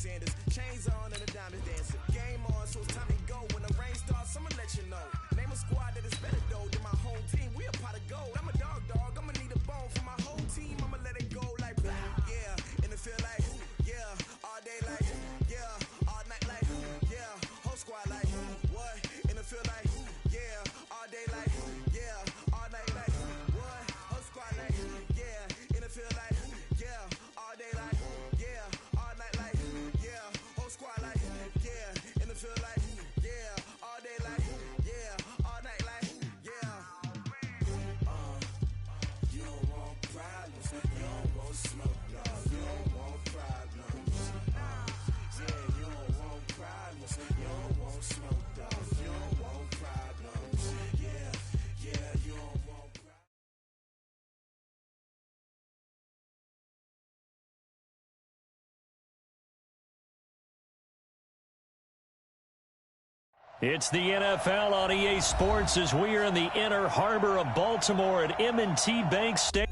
Sanders. Chains on and the diamonds dancing. Game on, so it's time to go. When the rain starts, I'ma let you know. Name a squad that is better though than my home team. We a pot of gold. I'm a dog. I'ma need a bone for my whole team. I'ma let it go like yeah. And it feel like yeah. All day like yeah. All night like yeah. Whole squad like what? And it feel like yeah. All day like yeah. All night like what? Whole squad like yeah. And it feel like yeah. All day like yeah. All night like yeah. Whole squad like yeah. And it feel like yeah. All day like yeah. All night like yeah. You don't want problems. You don't want smoke, no. You don't want problems. Yeah, you don't want problems. You don't want smoke, dog. You don't want problems. Yeah, you don't want problems. It's the NFL on EA Sports as we are in the inner harbor of Baltimore at M&T Bank Stadium.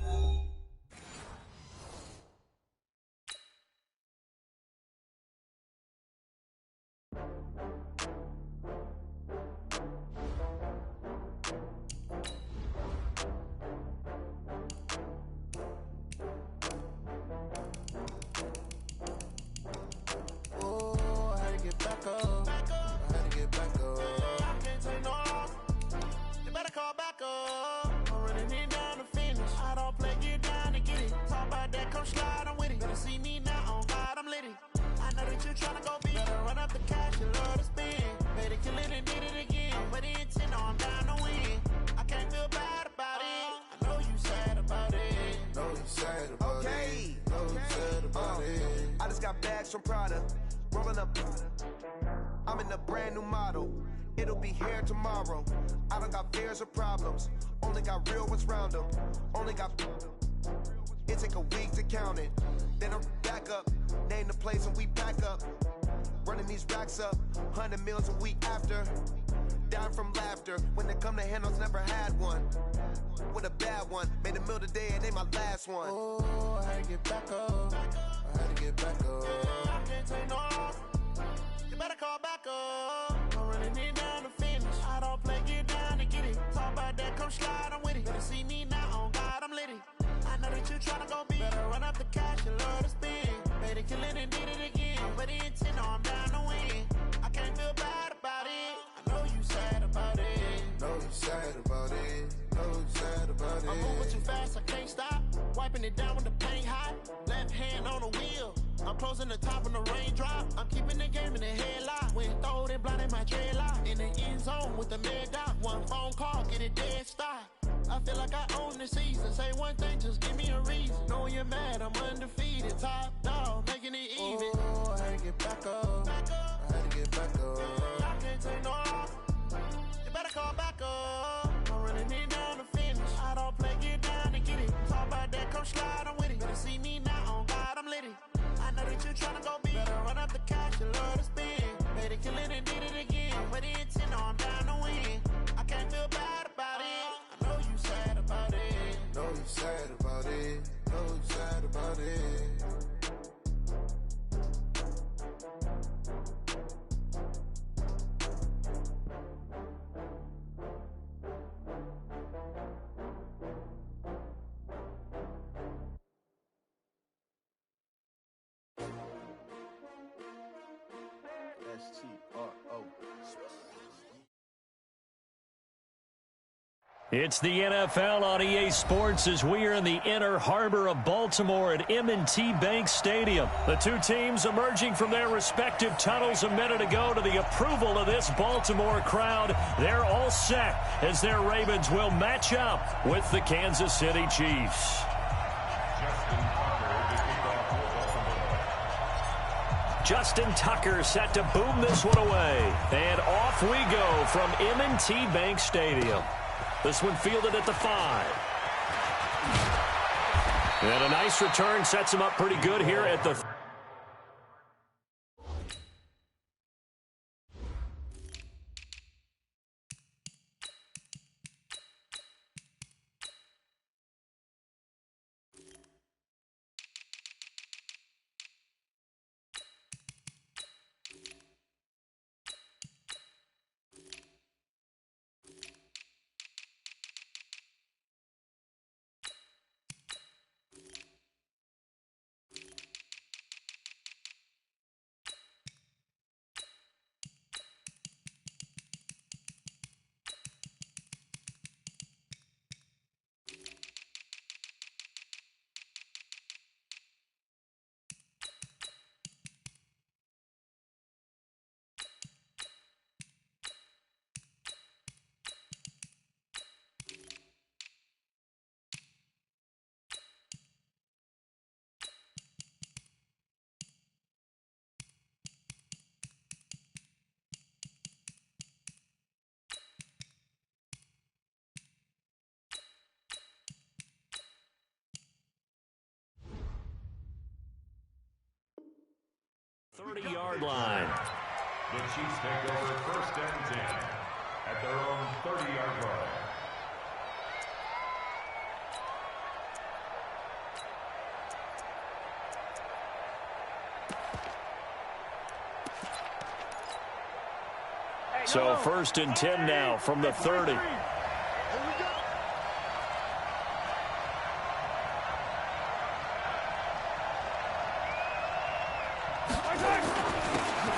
From Prada, rolling up. I'm in a brand new model. It'll be here tomorrow. I don't got fears or problems. Only got real ones round them. Only got. It take a week to count it. Then I'm back up. Name the place and we back up. Running these racks up. 100 meals a week after. Down from laughter. When it come to handles, never had one. With a bad one. Made a meal today and they my last one. Oh, I had to get back up. I had to get back up. I can't take no loss. You better call back up. I'm running it down to finish. I don't play, get down to get it. Talk about that, come slide, I'm with it. Better see me now, on God, I'm litty. I know that you tryna go big. Better run up the cash, you love to spend. Better kill it and did it again. But the intent, no, I'm down to win. I can't feel bad about it. I know you sad about it. Know you sad about it. Know you sad about it. I'm moving too fast, I can't stop. Wiping it down with the paint hot. Left hand on the wheel. I'm closing the top on the raindrop. I'm keeping the game in the headlock. When throwed and blinded my dreadlock. In the end zone with the mad dot. One phone call, get it dead stop. I feel like I own the season. Say one thing, just give me a reason. Knowing you're mad, I'm undefeated. Top dog, making it even. Oh, I had to get back up. I had to get back up. I can't take no loss. You better call back up. I'm running it down to finish. I don't play, get down and get it. Talk about that, come slide, I'm with it. Better see me now, on God, I'm litty. I know that you tryna go big. Better run up the cash, you love to spend. Better kill it and did it again. But the intent, no, I'm down to win. I can't feel bad about it. I know you sad about it. Know you sad about it. Know you sad about it. It's the NFL on EA Sports as we are in the inner harbor of Baltimore at M&T Bank Stadium. The two teams emerging from their respective tunnels a minute ago to the approval of this Baltimore crowd. They're all set as their Ravens will match up with the Kansas City Chiefs. Justin Tucker set to boom this one away. And off we go from M&T Bank Stadium. This one fielded at the 5. And a nice return sets him up pretty good here at the 30-yard line. The Chiefs take over 1st and 10 at their own 30-yard line. So 1st and 10 now from the 30.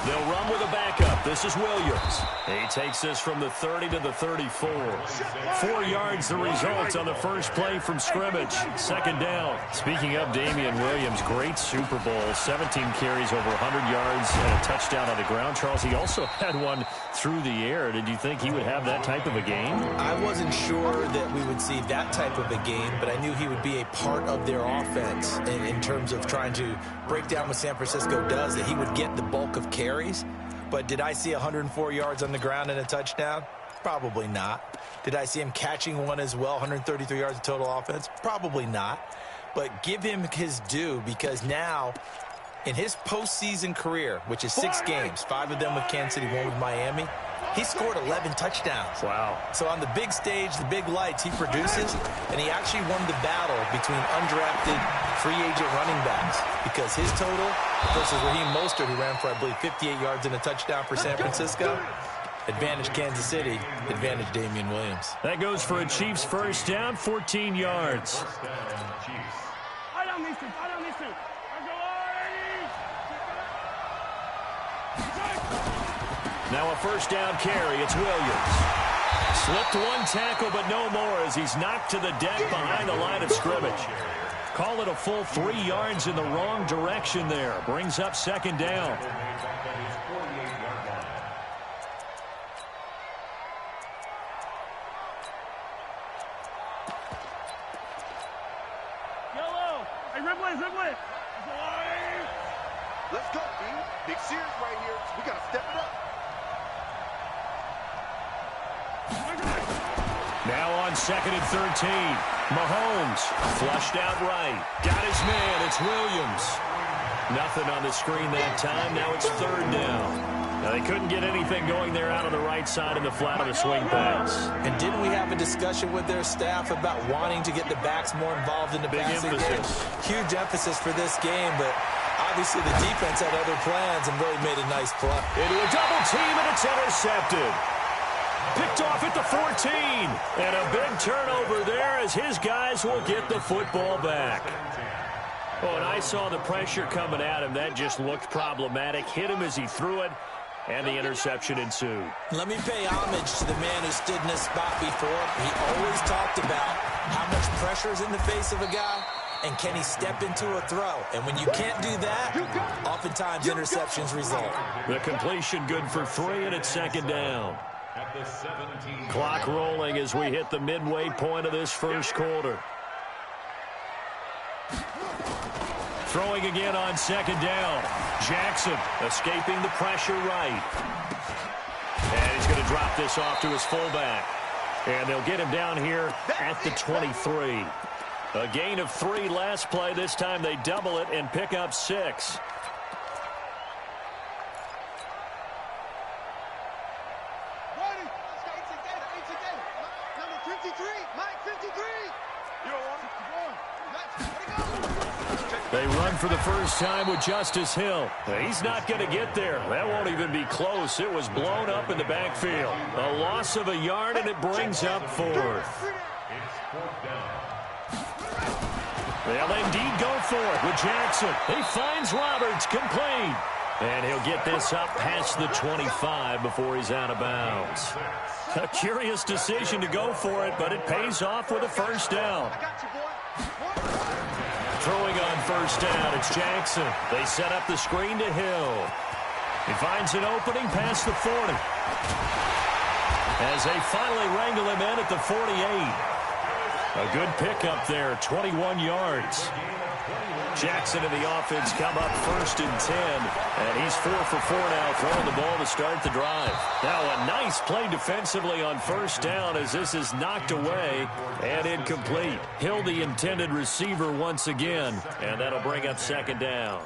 They'll run with a backup. This is Williams. He takes this from the 30 to the 34. 4 yards the result on the first play from scrimmage. 2nd down. Speaking of Damian Williams, great Super Bowl. 17 carries, over 100 yards, and a touchdown on the ground. Charles, he also had one through the air. Did you think he would have that type of a game? I wasn't sure that we would see that type of a game, but I knew he would be a part of their offense in terms of trying to break down what San Francisco does, that he would get the bulk of carries. But did I see 104 yards on the ground and a touchdown? Probably not. Did I see him catching one as well, 133 yards of total offense? Probably not. But give him his due, because now in his postseason career, which is 6 games, 5 of them with Kansas City, 1 with Miami, he scored 11 touchdowns. Wow. So on the big stage, the big lights, he produces, and he actually won the battle between undrafted free agent running backs, because his total versus Raheem Mostert, who ran for, I believe, 58 yards and a touchdown for San Francisco, advantage Kansas City, advantage Damian Williams. That goes for a Chiefs first down, 14 yards. Now a first down carry. It's Williams. Slipped 1 tackle, but no more, as he's knocked to the deck behind the line of scrimmage. Call it a full 3 yards in the wrong direction there. Brings up 2nd down. Yellow. Hey, red blade. Let's go, B. Big series right here. We got to step it up. Now on 2nd and 13. Mahomes flushed out right. Got his man. It's Williams. Nothing on the screen that time. Now it's 3rd down. Now they couldn't get anything going there out on the right side in the flat of the swing pass. And didn't we have a discussion with their staff about wanting to get the backs more involved in the passing game? Huge emphasis for this game, but obviously the defense had other plans and really made a nice play. Into a double team, and it's intercepted. Picked off at the 14. And a big turnover there, as his guys will get the football back. Oh, and I saw the pressure coming at him. That just looked problematic. Hit him as he threw it, and the interception ensued. Let me pay homage to the man who stood in this spot before. He always talked about how much pressure is in the face of a guy, and can he step into a throw. And when you can't do that, oftentimes interceptions result. The completion good for 3, and it's 2nd down. Clock rolling as we hit the midway point of this first quarter. Throwing again on 2nd down. Jackson escaping the pressure right. And he's going to drop this off to his fullback. And they'll get him down here at the 23. A gain of 3 last play. This time they double it and pick up 6. They run for the first time with Justice Hill. He's not going to get there. That won't even be close. It was blown up in the backfield. A loss of a yard, and it brings up 4th. They'll indeed go for it with Jackson. He finds Roberts, complete. And he'll get this up past the 25 before he's out of bounds. A curious decision to go for it, but it pays off with a first down. Throwing on first down, it's Jackson. They set up the screen to Hill. He finds an opening past the 40. As they finally wrangle him in at the 48. A good pickup there, 21 yards. Jackson and the offense come up 1st and 10. And he's 4 for 4 now, throwing the ball to start the drive. Now a nice play defensively on first down, as this is knocked away and incomplete. Hill, the intended receiver once again. And that'll bring up 2nd down.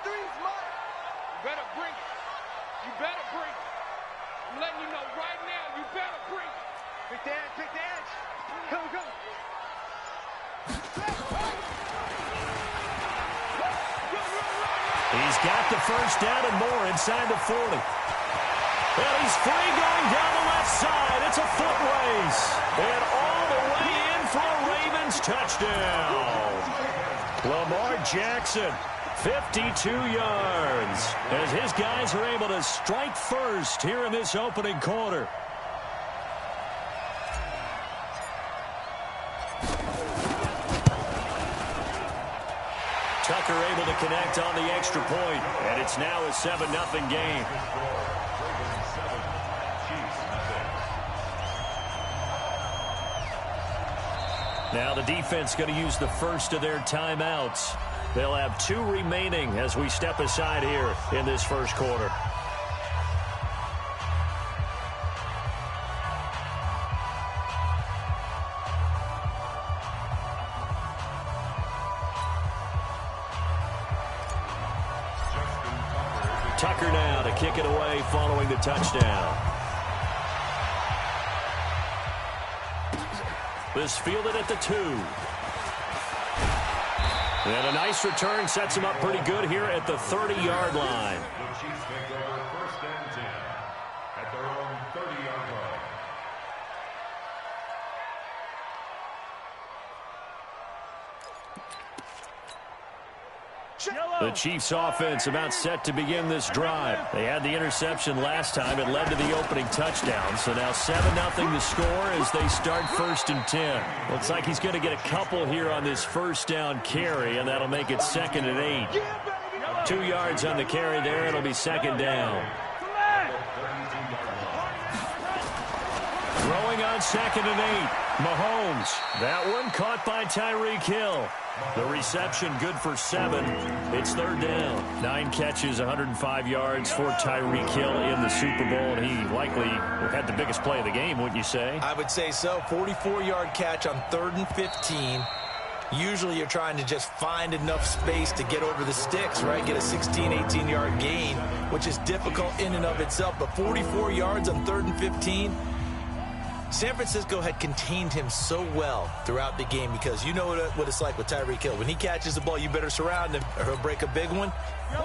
threes, Mike. You better bring it. You better bring it. I'm letting you know right now, you better bring it. Pick the edge, pick the edge. Come, come. He's got the first down and more inside the 40. And he's free going down the left side. It's a foot race. And all the way in for a Ravens touchdown. Lamar Jackson, 52 yards, as his guys are able to strike first here in this opening quarter. Tucker able to connect on the extra point, and it's now a 7-0 game. Now the defense going to use the first of their timeouts. They'll have 2 remaining as we step aside here in this first quarter. Tucker now to kick it away following the touchdown. This fielded at the 2. And a nice return sets him up pretty good here at the 30-yard line. The Chiefs take over first and 10 at their own 30-yard line. The Chiefs offense about set to begin this drive. They had the interception last time. It led to the opening touchdown. So now 7-0 the score as they start first and 10. Looks like he's going to get a couple here on this first down carry, and that'll make it 2nd and 8. 2 yards on the carry there. It'll be 2nd down. Throwing on 2nd and 8. Mahomes. That one caught by Tyreek Hill. The reception good for 7. It's 3rd down. 9 catches, 105 yards for Tyreek Hill in the Super Bowl, and he likely had the biggest play of the game, wouldn't you say? I would say so. 44-yard catch on 3rd and 15. Usually you're trying to just find enough space to get over the sticks, right? Get a 16, 18-yard gain, which is difficult in and of itself. But 44 yards on 3rd and 15. San Francisco had contained him so well throughout the game because you know what it's like with Tyreek Hill. When he catches the ball, you better surround him or he'll break a big one.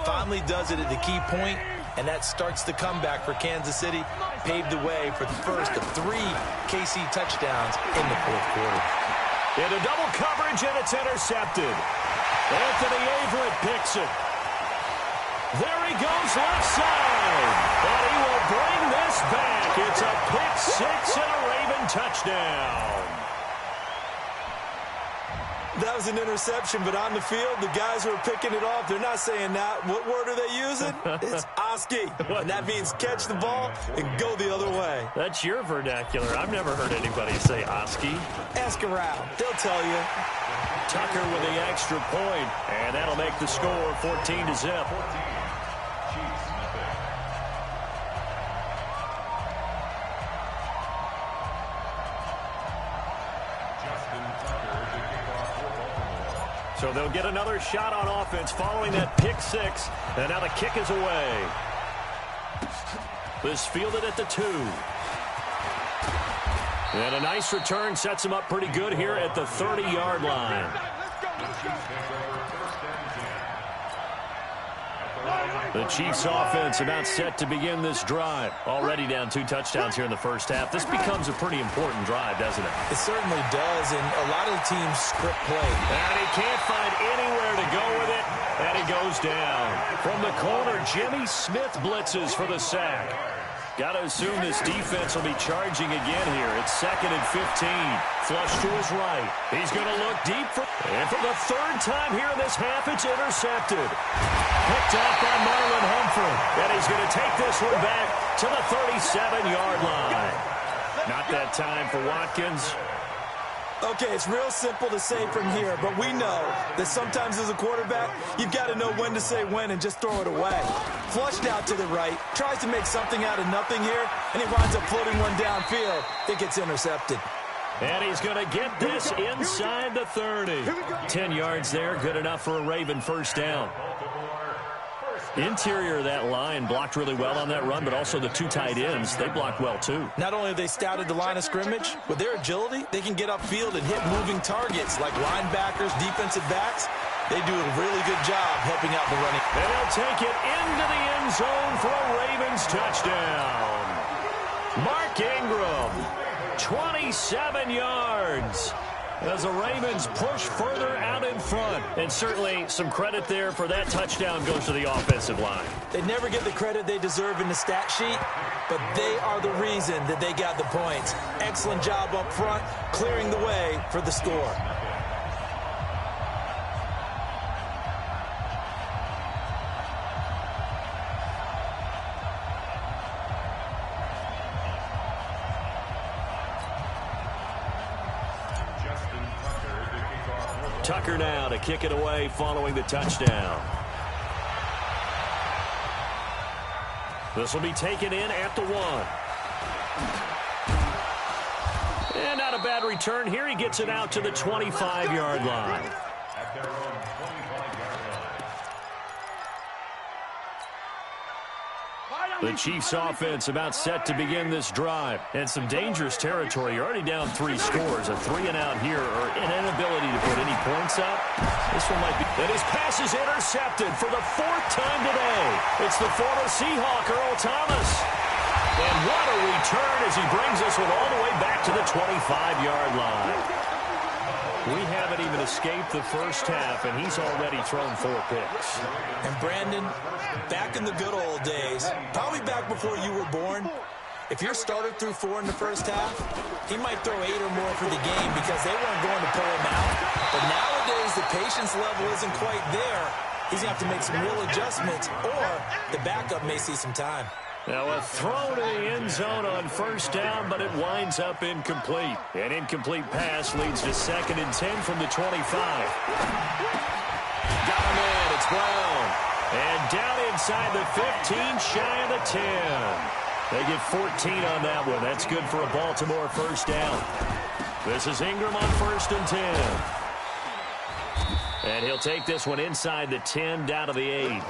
Finally does it at the key point, and that starts the comeback for Kansas City. Paved the way for the first of 3 KC touchdowns in the 4th quarter. Into double coverage, and it's intercepted. Anthony Averett picks it. There he goes left side. And he will bring this back. It's a pick 6 and a Raven touchdown. That was an interception, but on the field, the guys who are picking it off, they're not saying that. What word are they using? It's Oski. And that means catch the ball and go the other way. That's your vernacular. I've never heard anybody say Oski. Ask around. They'll tell you. Tucker with the extra point, and that'll make the score 14-0. So they'll get another shot on offense following that pick 6. And now the kick is away. This fielded at the 2. And a nice return sets him up pretty good here at the 30-yard line. The Chiefs offense about set to begin this drive. Already down 2 touchdowns here in the first half. This becomes a pretty important drive, doesn't it? It certainly does, and a lot of teams script play. And he can't find anywhere to go with it, and he goes down. From the corner, Jimmy Smith blitzes for the sack. Got to assume this defense will be charging again here. It's 2nd and 15. Flush to his right. He's going to look deep. And for the 3rd time here in this half, it's intercepted. Picked off by Marlon Humphrey. And he's going to take this one back to the 37-yard line. Not that time for Watkins. Okay, it's real simple to say from here, but we know that sometimes as a quarterback, you've got to know when to say when and just throw it away. Flushed out to the right, tries to make something out of nothing here, and he winds up floating one downfield. It gets intercepted. And he's going to get this inside the 30. 10 yards there, good enough for a Raven first down. Interior of that line blocked really well on that run, but also the two tight ends, they blocked well too. Not only have they scouted the line of scrimmage, with their agility, they can get upfield and hit moving targets like linebackers, defensive backs. They do a really good job helping out the running. And they'll take it into the end zone for a Ravens touchdown. Mark Ingram, 27 yards. As the Ravens push further out in front. And certainly some credit there for that touchdown goes to the offensive line. They never get the credit they deserve in the stat sheet, but they are the reason that they got the points. Excellent job up front, clearing the way for the score. Tucker now to kick it away following the touchdown. This will be taken in at the 1. And not a bad return here. He gets it out to the 25-yard line. At their own 25-yard line. The Chiefs offense about set to begin this drive. And some dangerous territory. You're already down 3 scores. A 3-and-out here or an inability to put any points up. This one might be. And his pass is intercepted for the 4th time today. It's the former Seahawk, Earl Thomas. And what a return as he brings us one all the way back to the 25-yard line. We haven't even escaped the first half, and he's already thrown 4 picks. And Brandon, back in the good old days, probably back before you were born, if your starter threw 4 in the first half, he might throw 8 or more for the game because they weren't going to pull him out. But nowadays, the patience level isn't quite there. He's going to have to make some real adjustments, or the backup may see some time. Now a throw to the end zone on first down, but it winds up incomplete. An incomplete pass leads to 2nd and 10 from the 25. Got him in. It's Brown. And down inside the 15, shy of the 10. They get 14 on that one. That's good for a Baltimore first down. This is Ingram on 1st and 10. And he'll take this one inside the 10 down to the 8.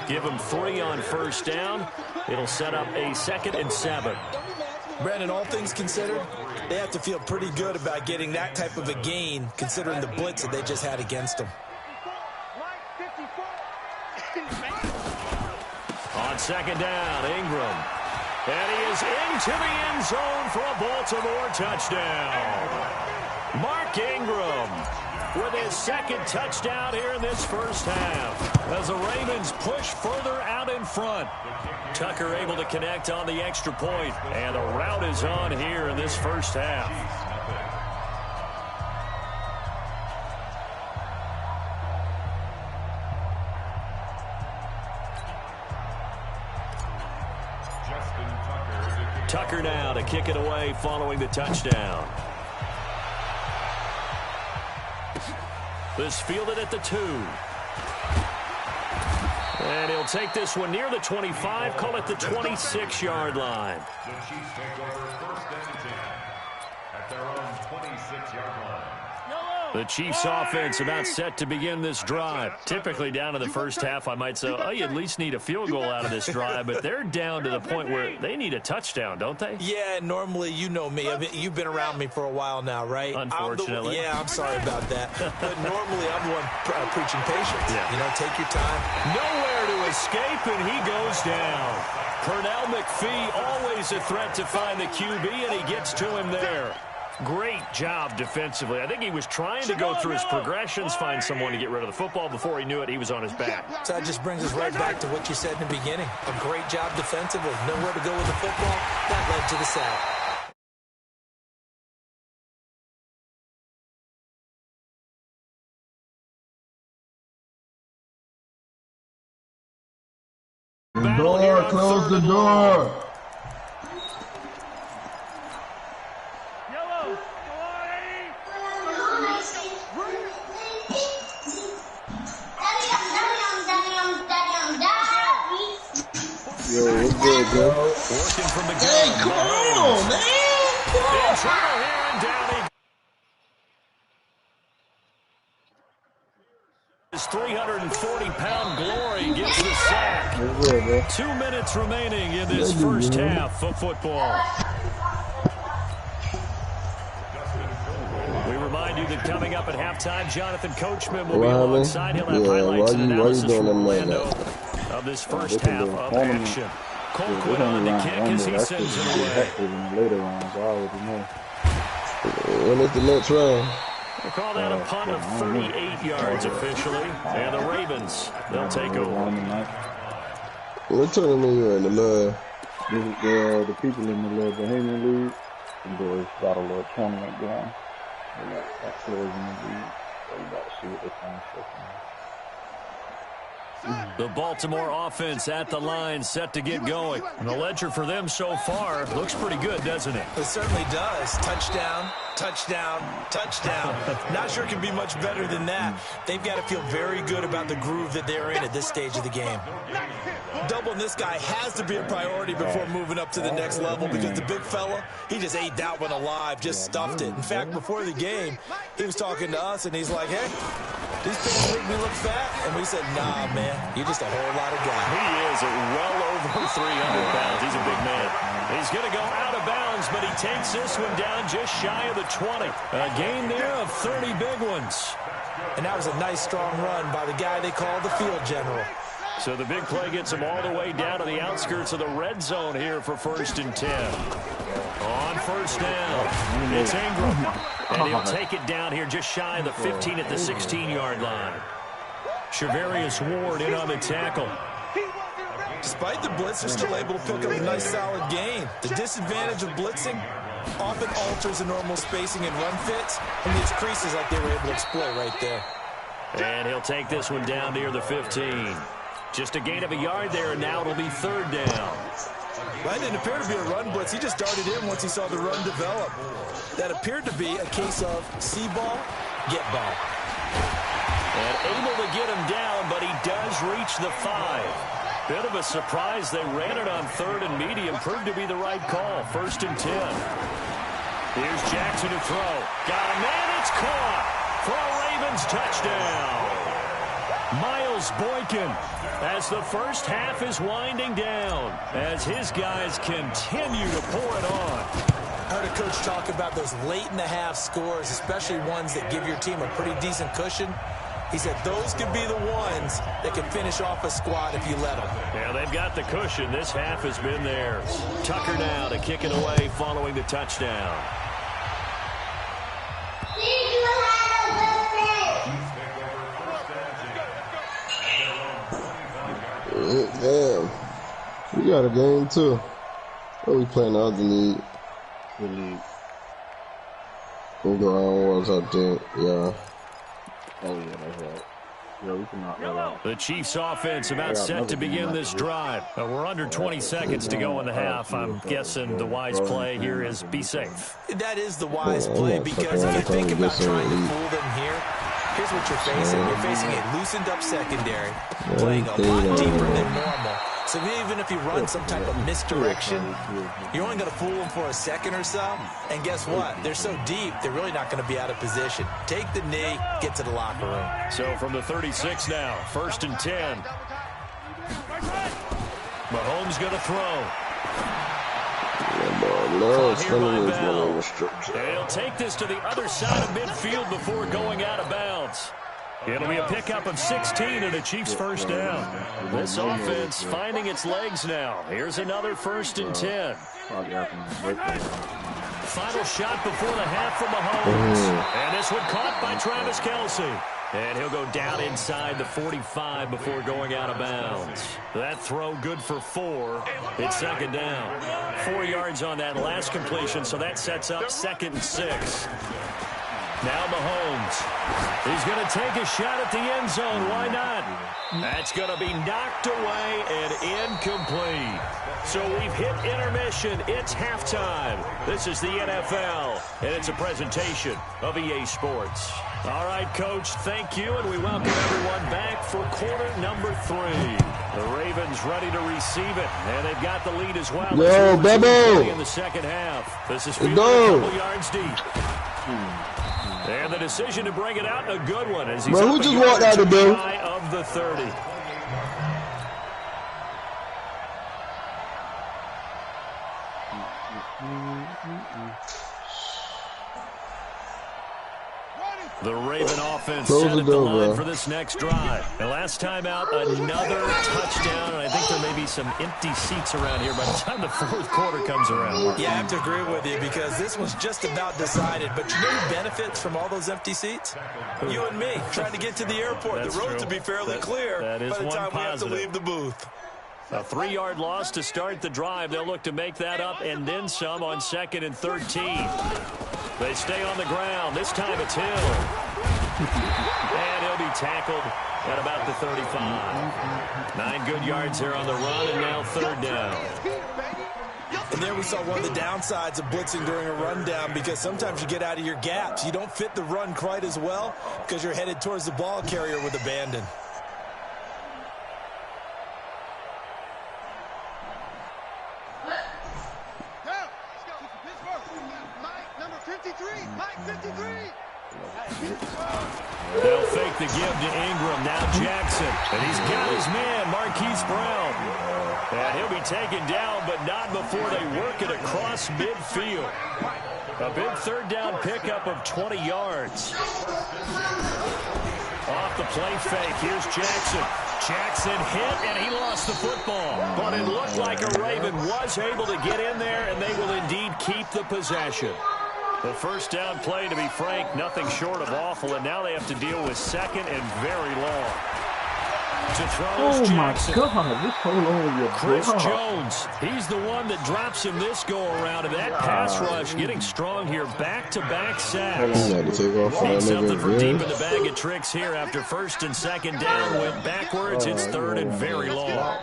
Give him 3 on first down. It'll set up a 2nd and 7. Brandon, all things considered, they have to feel pretty good about getting that type of a gain considering the blitz that they just had against them. On 2nd down, Ingram. And he is into the end zone for a Baltimore touchdown. Mark Ingram with his 2nd touchdown here in this first half. As the Ravens push further out in front. Tucker able to connect on the extra point. And the route is on here in this first half. Tucker now to kick it away following the touchdown. This fielded at the 2. And he'll take this one near the 25, call it the 26-yard line. The Chiefs take over 1st and 10 at their own 26-yard line. The Chiefs offense about set to begin this drive. Typically down in the first half, I might say, oh, you at least need a field goal out of this drive, but they're down to the point where they need a touchdown, don't they? Yeah, normally, you know me. I mean, you've been around me for a while now, right? Unfortunately. I'm sorry about that. But normally, I'm the one preaching patience. Yeah. You know, take your time. Nowhere to escape, and he goes down. Pernell McPhee, always a threat to find the QB, and he gets to him there. Great job defensively. I think he was trying to go through his progressions, find someone to get rid of the football. Before he knew it, he was on his back. So that just brings us right back to what you said in the beginning. A great job defensively. Nowhere to go with the football. That led to the sack. Door, close the door. Yo, what's good, bro? Working from the Hey, come on, man. In trouble here, and down he his 340-pound glory gets the sack. bro. 2 minutes remaining in this first half of football. We remind you that coming up at halftime, Jonathan Coachman will be alongside. He'll have highlights and analysis from Orlando of this first half of action. Colquitt on the kick as he sends it away. Later rounds, I already know. When is the next round? We'll call that a punt of 38 yards officially. And the Ravens, they'll take over. What tournament you in, the mud? The people in the little Bahamian League, and boys got a little tournament going. They got players in the league. So you got to see what they're trying to show. The Baltimore offense at the line, set to get going. And the ledger for them so far looks pretty good, doesn't it? It certainly does. Touchdown, touchdown, touchdown. Not sure it can be much better than that. They've got to feel very good about the groove that they're in at this stage of the game. Doubling this guy has to be a priority before moving up to the next level because the big fella, he just ate that one alive, just stuffed it. In fact, before the game, he was talking to us, and he's like, hey, these things make me look fat. And we said, nah, man, you're just a whole lot of guy. He is well over 300 pounds. He's a big man. He's going to go out of bounds, but he takes this one down just shy of the 20. A gain there of 30 big ones. And that was a nice, strong run by the guy they call the field general. So the big play gets him all the way down to the outskirts of the red zone here for 1st and 10. On first down, it's Ingram. And he'll take it down here just shy of the 15 at the 16-yard line. Shavarius Ward in on the tackle. Despite the blitz, they're still able to pick up a nice, solid gain. The disadvantage of blitzing often alters the normal spacing and run fits, and leaves creases like they were able to exploit right there. And he'll take this one down near the 15. Just a gain of a yard there, and now it'll be 3rd down. That didn't appear to be a run blitz. He just darted in once he saw the run develop. That appeared to be a case of see ball, get ball. And able to get him down, but he does reach the 5. Bit of a surprise. They ran it on 3rd and medium. Proved to be the right call. 1st and 10. Here's Jackson to throw. Got him, and it's caught for a Ravens touchdown. Miles Boykin, as the first half is winding down, as his guys continue to pour it on. I heard a coach talk about those late-in-the-half scores, especially ones that give your team a pretty decent cushion. He said those could be the ones that can finish off a squad if you let them. Yeah, they've got the cushion. This half has been theirs. Tucker now to kick it away following the touchdown. Damn. We got a game, too. Oh, we playing the other league. The league. We'll go on, I think. Yeah. Oh, yeah, that's right. Yeah, we can knock that out. The Chiefs offense about set to begin this drive. We're under 20 seconds to go in the half. I'm guessing the wise play here is be safe. That is the wise play because if you think about trying to fool them here, here's what you're facing. You're facing a loosened-up secondary, playing a lot deeper than normal. So even if you run some type of misdirection, you're only going to fool them for a second or so. And guess what? They're so deep, they're really not going to be out of position. Take the knee, get to the locker room. So from the 36 now, 1st and 10. Mahomes going to throw. He'll take this to the other side of midfield before going out of bounds. It'll be a pickup of 16 and a Chiefs first down. This offense finding its legs now. Here's another 1st and 10. Final shot before the half from Mahomes. And this one caught by Travis Kelce. And he'll go down inside the 45 before going out of bounds. That throw good for 4. It's 2nd down. 4 yards on that last completion, so that sets up 2nd and 6. Now Mahomes. He's going to take a shot at the end zone. Why not? That's going to be knocked away and incomplete. So we've hit intermission. It's halftime. This is the NFL, and it's a presentation of EA Sports. All right, Coach, thank you, and we welcome everyone back for quarter number 3. The Ravens ready to receive it, and they've got the lead as well. Yo, Bebo! In the second half. This is fielded a couple yards deep. And the decision to bring it out, a good one, as he's who just walked out the door? Of the 30. The Raven offense set at the line for this next drive. And last time out, another touchdown, and I think there may be some empty seats around here by the time the fourth quarter comes around. Yeah, I have to agree with you because this was just about decided. But you know who benefits from all those empty seats? You and me, trying to get to the airport. The road to be fairly clear by the time we have to leave the booth. A 3-yard loss to start the drive. They'll look to make that up and then some on 2nd and 13. They stay on the ground. This time it's Hill. And he'll be tackled at about the 35. 9 good yards there on the run, and now 3rd down. And there we saw one of the downsides of blitzing during a rundown because sometimes you get out of your gaps. You don't fit the run quite as well because you're headed towards the ball carrier with abandon. They'll fake the give to Ingram. Now Jackson. And he's got his man, Marquise Brown. And he'll be taken down, but not before they work it across midfield. A big 3rd down pickup of 20 yards. Off the play fake. Here's Jackson. Jackson hit, and he lost the football. But it looked like a Raven was able to get in there, and they will indeed keep the possession. The 1st down play, to be frank, nothing short of awful, and now they have to deal with 2nd and very long. To throw is Jackson. Oh, my God. This whole over Chris Jones, he's the one that drops him this go-around, and that pass rush getting strong here. Back-to-back sacks. Need something for deep in the bag of tricks here after 1st and 2nd down. Went backwards. It's 3rd and very long.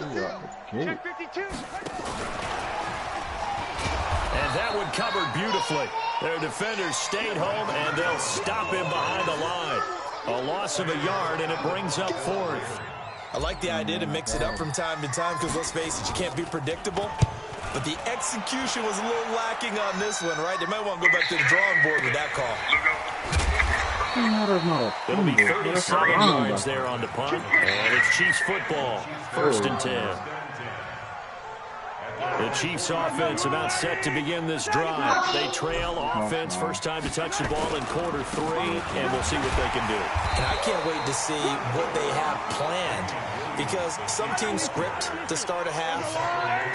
And that one covered beautifully. Their defenders stayed home, and they'll stop him behind the line. A loss of a yard, and it brings up 4th. I like the idea to mix it up from time to time because, let's face it, you can't be predictable. But the execution was a little lacking on this one, right? They might want to go back to the drawing board with that call. It'll be 37 yards there on the punt, and it's Chiefs football, 1st and 10. The Chiefs offense about set to begin this drive. They trail offense, first time to touch the ball in quarter 3, and we'll see what they can do. And I can't wait to see what they have planned because some teams script to start a half.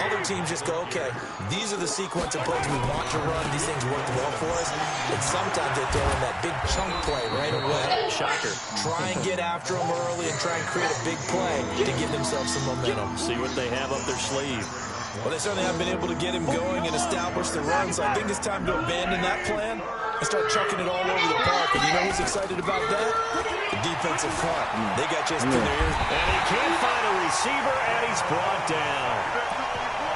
Other teams just go, okay, these are the sequence of plays we want to run. These things work well for us. And sometimes they throw in that big chunk play right away. Shocker. Try and get after them early and try and create a big play to give themselves some momentum. See what they have up their sleeve. Well, they certainly haven't been able to get him going and establish the run, so I think it's time to abandon that plan and start chucking it all over the park. And you know who's excited about that? The defensive front. They got just in their ears. And he can't find a receiver, and he's brought down.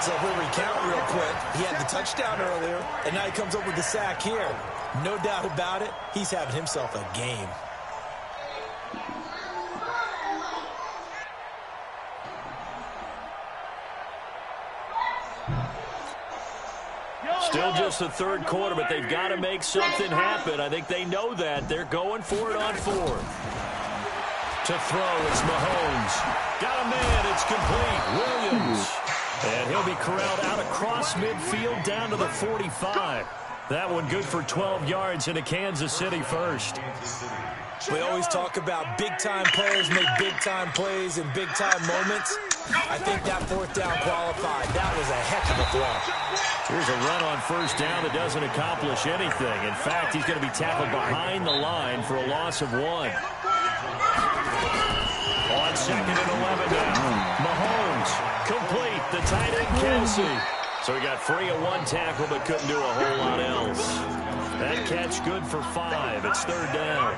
So if we recount real quick, he had the touchdown earlier, and now he comes up with the sack here. No doubt about it, he's having himself a game. Still just the 3rd quarter, but they've got to make something happen. I think they know that. They're going for it on 4th. To throw, it's Mahomes. Got a man, it's complete. Williams. And he'll be corralled out across midfield down to the 45. That one good for 12 yards into Kansas City 1st. We always talk about big-time players make big-time plays in big-time moments. I think that 4th down qualified. That was a heck of a throw. Here's a run on 1st down that doesn't accomplish anything. In fact, he's going to be tackled behind the line for a loss of 1. On 2nd and 11 now. Mahomes, complete. The tight end, Kelsey. So he got free of 1 tackle, but couldn't do a whole lot else. That catch good for 5. It's 3rd down.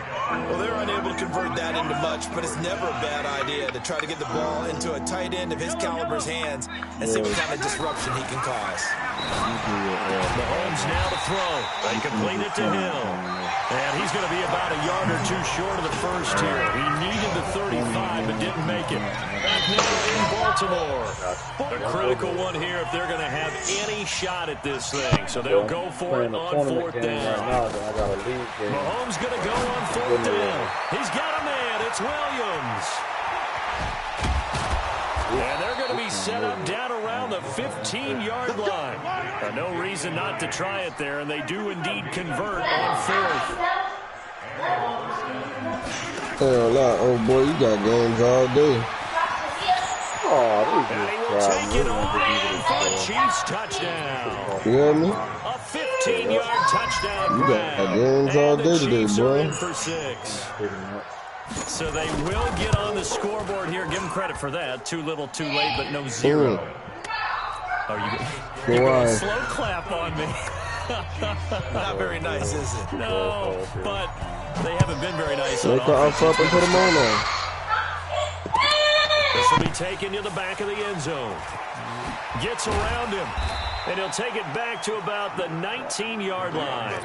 Well, they're unable to convert that into much, but it's never a bad idea to try to get the ball into a tight end of his caliber's hands and see what kind of disruption he can cause. Mahomes now to throw. They complete it to Hill. And he's going to be about a yard or 2 short of the 1st here. He needed the 35, but didn't make it. Back now in Baltimore. A critical one here if they're going to have any shot at this thing. So they'll go for it on 4th down. Mahomes going to go on 4th down. He's got a man. It's Williams. And they're going to be set up down around the 15-yard line. No reason not to try it there, and they do indeed convert on fourth. Hell nah, oh boy, you got games all day. Oh, and he will take it on for a Chiefs touchdown. You hear me? A 15-yard touchdown You grab. got games all day today, boy. For 6. So they will get on the scoreboard here. Give them credit for that. Too little, too late, but no 0. Are you going to slow clap on me? Not very nice, is it? No, but they haven't been very nice. They call up and put them on there. This will be taken to the back of the end zone. Gets around him, and he'll take it back to about the 19-yard line.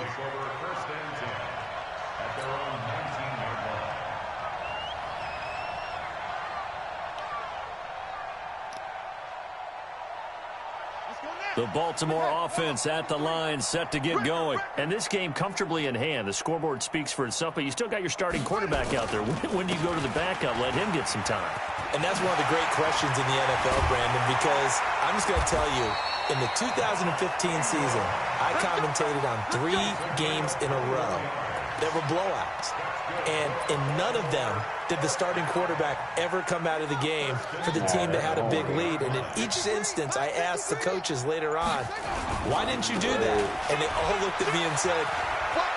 The Baltimore offense at the line, set to get going. And this game comfortably in hand. The scoreboard speaks for itself, but you still got your starting quarterback out there. When do you go to the backup? Let him get some time. And that's one of the great questions in the NFL, Brandon, because I'm just going to tell you, in the 2015 season, I commentated on 3 games in a row that were blowouts. And in none of them did the starting quarterback ever come out of the game for the team that had a big lead. And in each instance, I asked the coaches later on, why didn't you do that? And they all looked at me and said,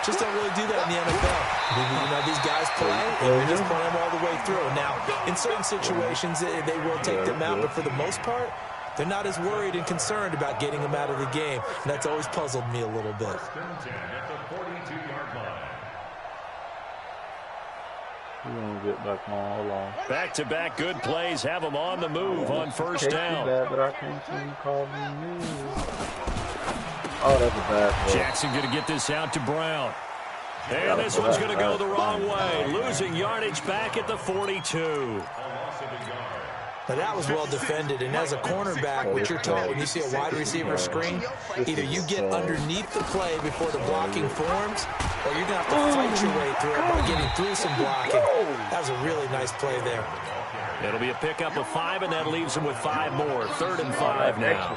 just don't really do that in the NFL. You know, these guys play, and we just play them all the way through. Now, in certain situations, they will take them out, but for the most part, they're not as worried and concerned about getting them out of the game. And that's always puzzled me a little bit. Back-to-back good plays have them on the move on first down. Oh, that's a bad play. Jackson going to get this out to Brown. And this one's going to go the wrong way. Losing yardage back at the 42. Now, that was well defended, and as a cornerback, what you're taught when you see a wide receiver screen, either you get underneath the play before the blocking forms, or you're going to have to fight your way through it by getting through some blocking. That was a really nice play there. It'll be a pickup of 5, and that leaves them with 5 more. 3rd and 5 now.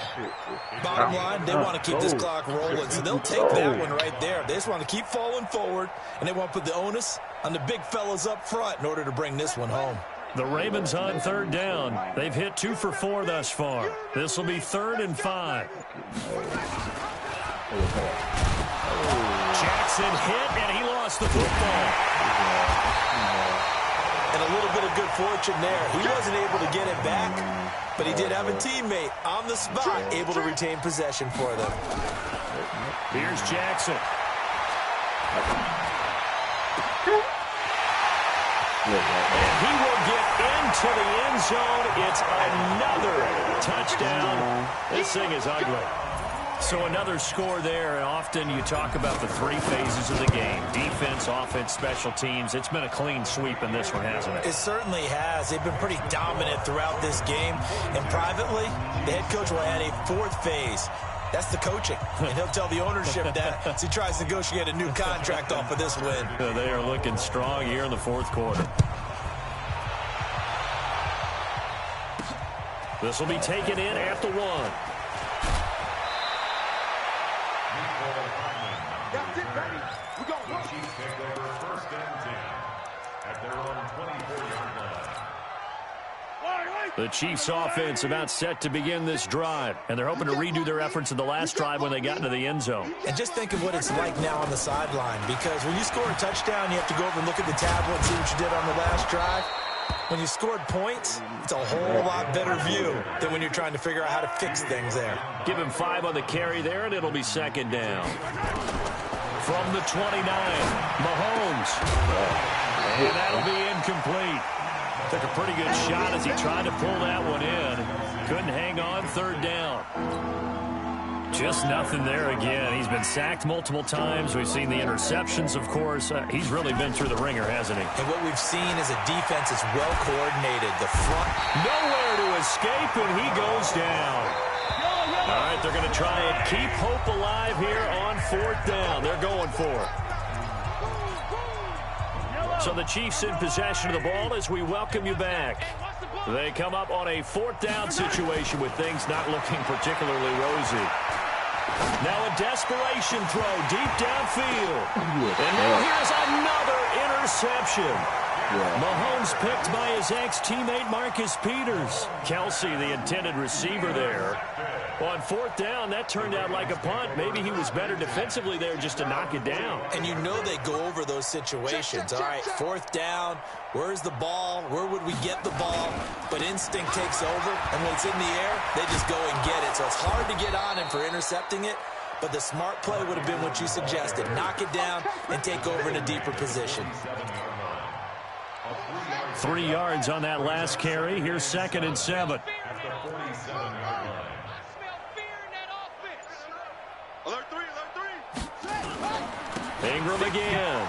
Bottom line, they want to keep this clock rolling, so they'll take that one right there. They just want to keep falling forward, and they want to put the onus on the big fellas up front in order to bring this one home. The Ravens on 3rd down. They've hit 2 for 4 thus far. This will be 3rd and 5. Jackson hit, and he lost the football. And a little bit of good fortune there. He wasn't able to get it back, but he did have a teammate on the spot able to retain possession for them. Here's Jackson. And he will get into the end zone. It's another touchdown. This thing is ugly. So another score there, and often you talk about the 3 phases of the game. Defense, offense, special teams. It's been a clean sweep in this one, hasn't it? It certainly has. They've been pretty dominant throughout this game. And privately, the head coach will add a 4th phase. That's the coaching. And he'll tell the ownership that as he tries to negotiate a new contract off of this win. They are looking strong here in the 4th quarter. This will be taken in at the 1. That's it, baby. We're going to work. Chiefs take over 1st and 10 at their own 24-yard line. The Chiefs offense about set to begin this drive, and they're hoping to redo their efforts in the last drive when they got into the end zone. And just think of what it's like now on the sideline, because when you score a touchdown, you have to go over and look at the tablet and see what you did on the last drive. When you scored points, it's a whole lot better view than when you're trying to figure out how to fix things there. Give him 5 on the carry there, and it'll be 2nd down. From the 29, Mahomes. And that'll be incomplete. Took a pretty good shot as he tried to pull that one in. Couldn't hang on 3rd down. Just nothing there again. He's been sacked multiple times. We've seen the interceptions, of course. He's really been through the ringer, hasn't he? And what we've seen is a defense that's well coordinated. The front. Nowhere to escape, and he goes down. All right, they're going to try and keep hope alive here on 4th down. They're going for it. So the Chiefs in possession of the ball as we welcome you back. They come up on a 4th down situation with things not looking particularly rosy. Now a desperation throw deep downfield. And now here's another interception. Mahomes picked by his ex-teammate Marcus Peters. Kelsey, the intended receiver there. On 4th down, that turned out like a punt. Maybe he was better defensively there just to knock it down. And you know they go over those situations. All right, 4th down, where's the ball? Where would we get the ball? But instinct takes over, and when it's in the air, they just go and get it. So it's hard to get on him for intercepting it, but the smart play would have been what you suggested. Knock it down and take over in a deeper position. 3 yards on that last carry. Here's 2nd and 7. At the 47-yard line. Alert 3. Ingram again.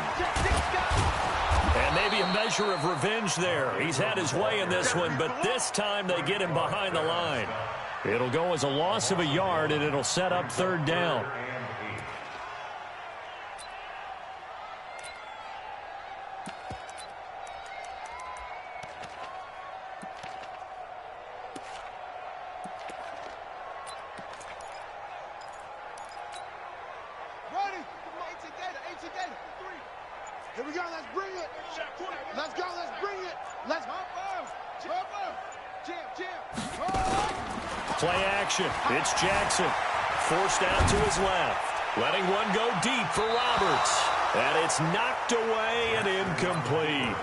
And maybe a measure of revenge there. He's had his way in this one, but this time they get him behind the line. It'll go as a loss of a yard, and it'll set up 3rd down. Here we go, let's bring it. Let's go, let's bring it. Let's go. Play action. It's Jackson. Forced out to his left. Letting one go deep for Roberts. And it's knocked away and incomplete.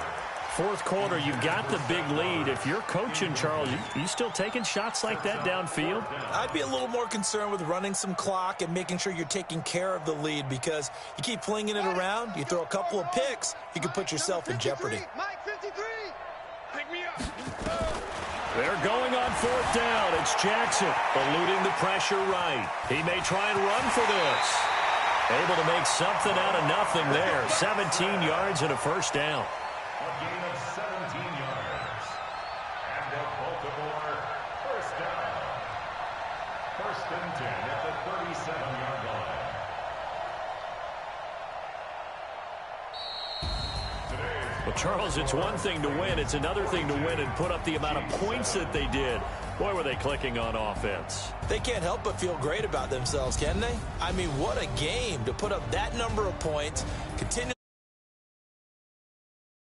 4th quarter, you've got the big lead. If you're coaching, Charles, you still taking shots like that downfield? I'd be a little more concerned with running some clock and making sure you're taking care of the lead, because you keep flinging it around, you throw a couple of picks, you can put yourself in jeopardy. Mike 53. Pick me up. They're going on 4th down. It's Jackson eluding the pressure right. He may try and run for this. Able to make something out of nothing there. 17 yards and a 1st down. A gain of 17 yards. And the Baltimore 1st down. 1st and 10 at the 37-yard line. Well, Charles, it's one thing to win. It's another thing to win and put up the amount of points that they did. Boy, were they clicking on offense. They can't help but feel great about themselves, can they? I mean, what a game to put up that number of points, continue